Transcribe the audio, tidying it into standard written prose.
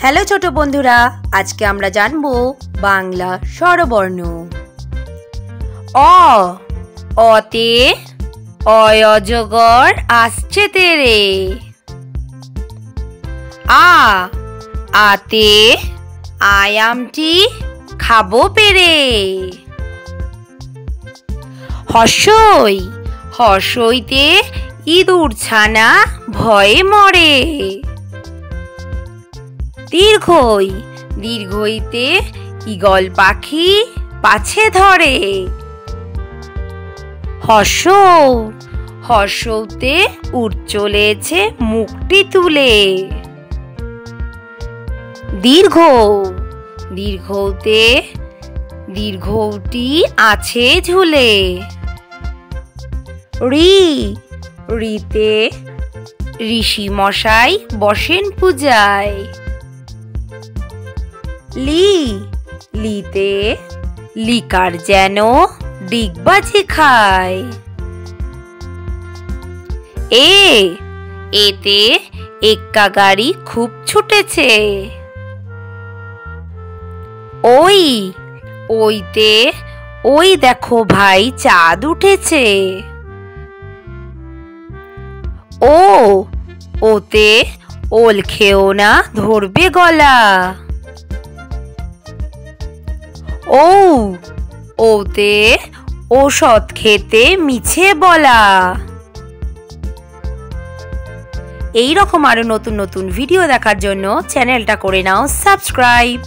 Hello ছোট বন্ধুরা, আজকে আমরা জানবো বাংলা স্বরবর্ণ। অ, অতে অয় অজগর আসছে তেরে। আ, আতে আয়ামটি খাবো পেরে। হর্ষই, হর্ষইতে ইঁদুর ছানা ভয়ে মরে। দীর্ঘই, দীর্ঘইতে ঈগল পাখি পাছে ধরে। হর্ষ, হর্ষতে উট চলেছে মুখটি তুলে। দীর্ঘ, দীর্ঘতে দীর্ঘটি আছে ঝুলে। ঋ, ঋতে ঋষি মশাই বসেন পূজায়। লি, লিতে লিকার যেন ডিগবাজি খায়। এ, এতে এক্কা গাড়ি খুব ছুটেছে। ওই, ওইতে ওই দেখো ভাই চাঁদ উঠেছে। ও, ওতে ওল খেও না ধরবে গলা। ও, ওতে ঔষধ খেতে মিছে বলা। এই রকম আরো নতুন নতুন ভিডিও দেখার জন্য চ্যানেলটা করে নাও সাবস্ক্রাইব।